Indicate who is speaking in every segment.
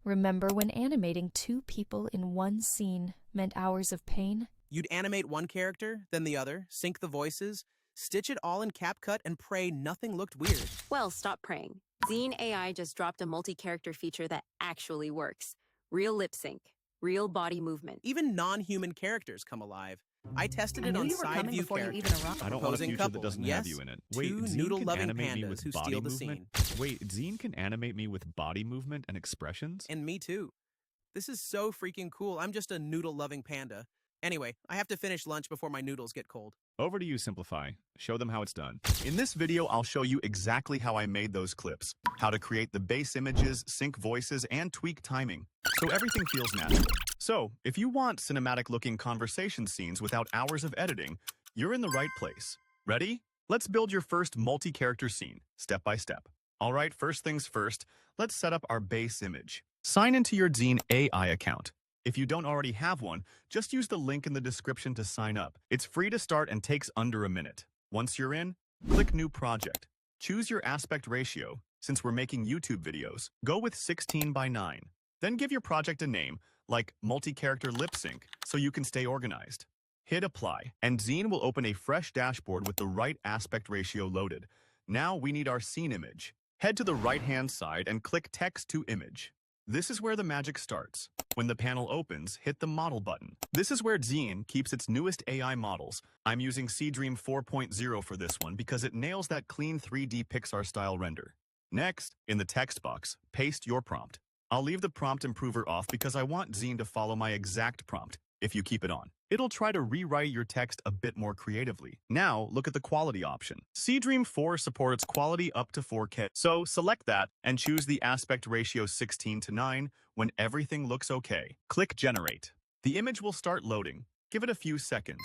Speaker 1: Remember when animating two people in one scene meant hours of pain?
Speaker 2: You'd animate one character, then the other, sync the voices, stitch it all in CapCut, and pray nothing looked weird.
Speaker 3: Well, stop praying. Dzine AI just dropped a multi-character feature that actually works. Real lip sync, real body movement.
Speaker 2: Even non-human characters come alive. I tested it on side view characters.
Speaker 4: I don't want a future that doesn't have you in it. Wait,
Speaker 2: two
Speaker 4: Dzine can
Speaker 2: noodle-loving
Speaker 4: animate me with
Speaker 2: pandas who
Speaker 4: body
Speaker 2: steal the
Speaker 4: movement?
Speaker 2: scene.
Speaker 4: Wait, Dzine can animate me with body movement and expressions?
Speaker 2: And me too. This is so freaking cool. I'm just a noodle-loving panda. Anyway, I have to finish lunch before my noodles get cold.
Speaker 4: Over to you, Simplify. Show them how it's done.
Speaker 5: In this video, I'll show you exactly how I made those clips, how to create the base images, sync voices, and tweak timing, so everything feels natural. So, if you want cinematic-looking conversation scenes without hours of editing, you're in the right place. Ready? Let's build your first multi-character scene, step by step. All right, first things first, let's set up our base image. Sign into your Dzine AI account. If you don't already have one, just use the link in the description to sign up. It's free to start and takes under a minute. Once you're in, click New Project. Choose your aspect ratio. Since we're making YouTube videos, go with 16:9. Then give your project a name, like Multi-Character Lip Sync, so you can stay organized. Hit Apply, and Dzine will open a fresh dashboard with the right aspect ratio loaded. Now we need our scene image. Head to the right-hand side and click Text to Image. This is where the magic starts. When the panel opens, hit the Model button. This is where Dzine keeps its newest AI models. I'm using Seedream 4.0 for this one because it nails that clean 3D Pixar-style render. Next, in the text box, paste your prompt. I'll leave the prompt improver off because I want Dzine to follow my exact prompt. If you keep it on, it'll try to rewrite your text a bit more creatively. Now, look at the quality option. Seedream 4 supports quality up to 4K, so select that and choose the aspect ratio 16:9 when everything looks okay. Click Generate. The image will start loading. Give it a few seconds.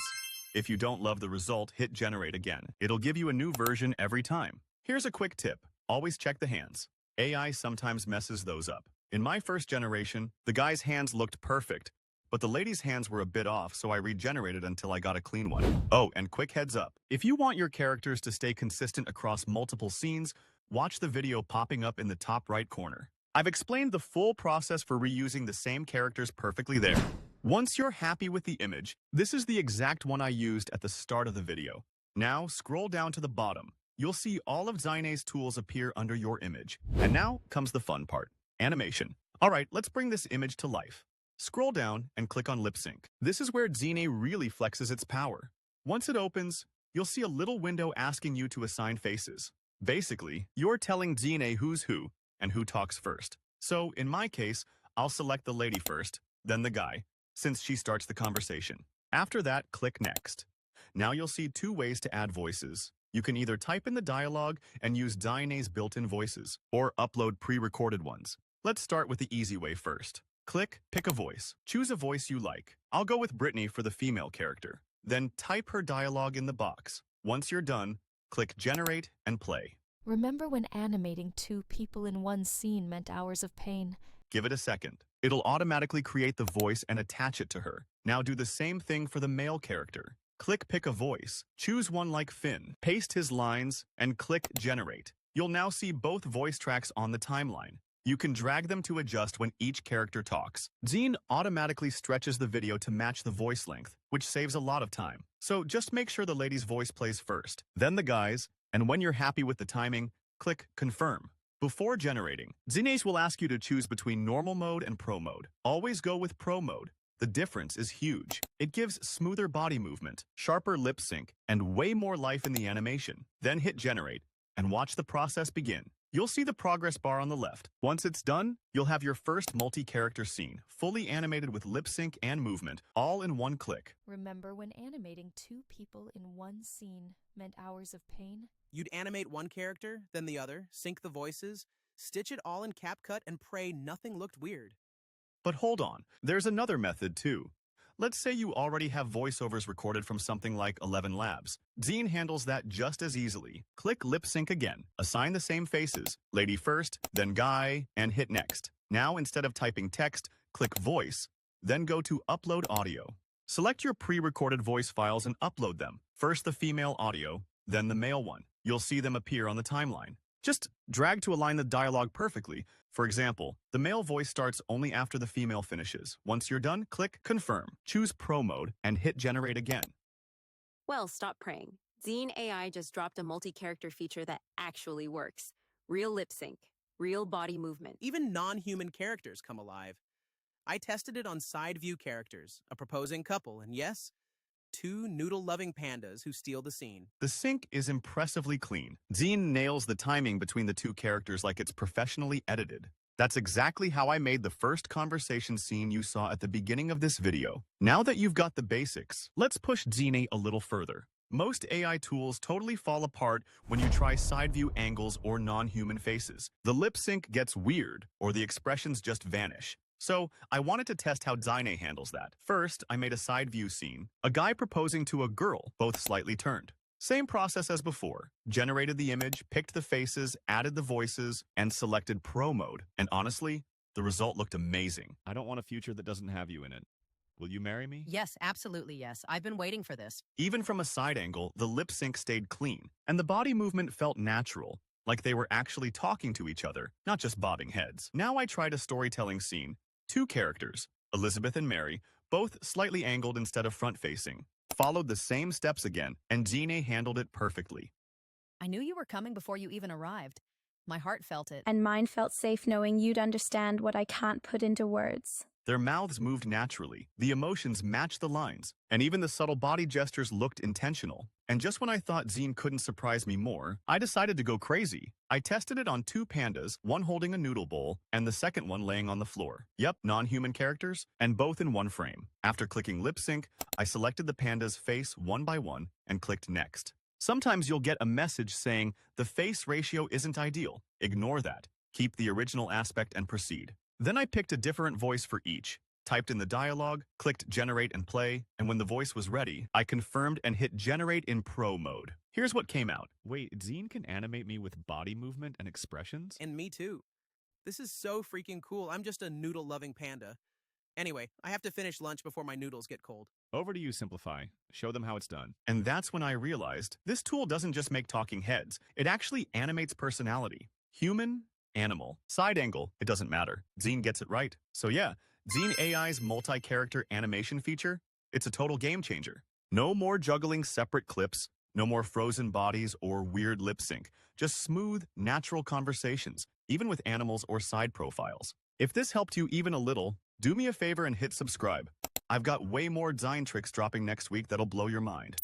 Speaker 5: If you don't love the result, hit Generate again. It'll give you a new version every time. Here's a quick tip. Always check the hands. AI sometimes messes those up. In my first generation, the guy's hands looked perfect, but the lady's hands were a bit off, so I regenerated until I got a clean one. Oh, and quick heads up. If you want your characters to stay consistent across multiple scenes, watch the video popping up in the top right corner. I've explained the full process for reusing the same characters perfectly there. Once you're happy with the image, this is the exact one I used at the start of the video. Now, scroll down to the bottom. You'll see all of Dzine's tools appear under your image. And now comes the fun part, animation. All right, let's bring this image to life. Scroll down and click on Lip Sync. This is where Dzine really flexes its power. Once it opens, you'll see a little window asking you to assign faces. Basically, you're telling Dzine who's who and who talks first. So, in my case, I'll select the lady first, then the guy, since she starts the conversation. After that, click Next. Now you'll see two ways to add voices. You can either type in the dialogue and use Dzine's built-in voices, or upload pre-recorded ones. Let's start with the easy way first. Click Pick a Voice. Choose a voice you like. I'll go with Brittany for the female character. Then type her dialogue in the box. Once you're done, click Generate and play.
Speaker 1: Remember when animating two people in one scene meant hours of pain?
Speaker 5: Give it a second. It'll automatically create the voice and attach it to her. Now do the same thing for the male character. Click Pick a Voice. Choose one like Finn. Paste his lines and click Generate. You'll now see both voice tracks on the timeline. You can drag them to adjust when each character talks. Dzine automatically stretches the video to match the voice length, which saves a lot of time. So just make sure the lady's voice plays first, then the guy's, and when you're happy with the timing, click Confirm. Before generating, Dzine will ask you to choose between normal mode and pro mode. Always go with pro mode. The difference is huge. It gives smoother body movement, sharper lip sync, and way more life in the animation. Then hit Generate and watch the process begin. You'll see the progress bar on the left. Once it's done, you'll have your first multi-character scene, fully animated with lip sync and movement, all in one click.
Speaker 1: Remember when animating two people in one scene meant hours of pain?
Speaker 2: You'd animate one character, then the other, sync the voices, stitch it all in CapCut, and pray nothing looked weird.
Speaker 5: But hold on, there's another method too. Let's say you already have voiceovers recorded from something like 11 Labs. Dzine handles that just as easily. Click Lip Sync again. Assign the same faces, lady first, then guy, and hit Next. Now, instead of typing text, click Voice, then go to Upload Audio. Select your pre-recorded voice files and upload them. First the female audio, then the male one. You'll see them appear on the timeline. Just drag to align the dialogue perfectly. For example, the male voice starts only after the female finishes. Once you're done, click Confirm, choose Pro Mode, and hit Generate again.
Speaker 3: Well, stop praying. Dzine AI just dropped a multi-character feature that actually works. Real lip sync, real body movement.
Speaker 2: Even non-human characters come alive. I tested it on side view characters, a proposing couple, and yes, 2 noodle-loving pandas who steal the scene.
Speaker 5: The sync is impressively clean. Dzine nails the timing between the two characters like it's professionally edited. That's exactly how I made the first conversation scene you saw at the beginning of this video. Now that you've got the basics, let's push Dzine a little further. Most AI tools totally fall apart when you try side view angles or non-human faces. The lip sync gets weird, or the expressions just vanish. So, I wanted to test how Dzine AI handles that. First, I made a side view scene. A guy proposing to a girl, both slightly turned. Same process as before. Generated the image, picked the faces, added the voices, and selected Pro Mode. And honestly, the result looked amazing.
Speaker 4: I don't want a future that doesn't have you in it. Will you marry me?
Speaker 6: Yes, absolutely yes. I've been waiting for this.
Speaker 5: Even from a side angle, the lip sync stayed clean, and the body movement felt natural, like they were actually talking to each other, not just bobbing heads. Now I tried a storytelling scene. 2 characters, Elizabeth and Mary, both slightly angled instead of front-facing. Followed the same steps again, and Dzine handled it perfectly.
Speaker 6: I knew you were coming before you even arrived. My heart felt it.
Speaker 7: And mine felt safe knowing you'd understand what I can't put into words.
Speaker 5: Their mouths moved naturally, the emotions matched the lines, and even the subtle body gestures looked intentional. And just when I thought Dzine couldn't surprise me more, I decided to go crazy. I tested it on 2 pandas, one holding a noodle bowl, and the second one laying on the floor. Yep, non-human characters, and both in one frame. After clicking lip sync, I selected the panda's face one by one and clicked next. Sometimes you'll get a message saying, the face ratio isn't ideal. Ignore that. Keep the original aspect and proceed. Then I picked a different voice for each, typed in the dialogue, clicked Generate and Play, and when the voice was ready, I confirmed and hit Generate in Pro Mode. Here's what came out.
Speaker 4: Wait, Dzine can animate me with body movement and expressions?
Speaker 2: And me too. This is so freaking cool. I'm just a noodle-loving panda. Anyway, I have to finish lunch before my noodles get cold.
Speaker 4: Over to you, Simplify. Show them how it's done.
Speaker 5: And that's when I realized this tool doesn't just make talking heads, it actually animates personality. Human, animal, side angle, it doesn't matter. Dzine gets it right. So yeah, Dzine AI's multi-character animation feature, it's a total game changer. No more juggling separate clips, no more frozen bodies or weird lip sync, just smooth, natural conversations, even with animals or side profiles. If this helped you even a little, do me a favor and hit subscribe. I've got way more Dzine tricks dropping next week that'll blow your mind.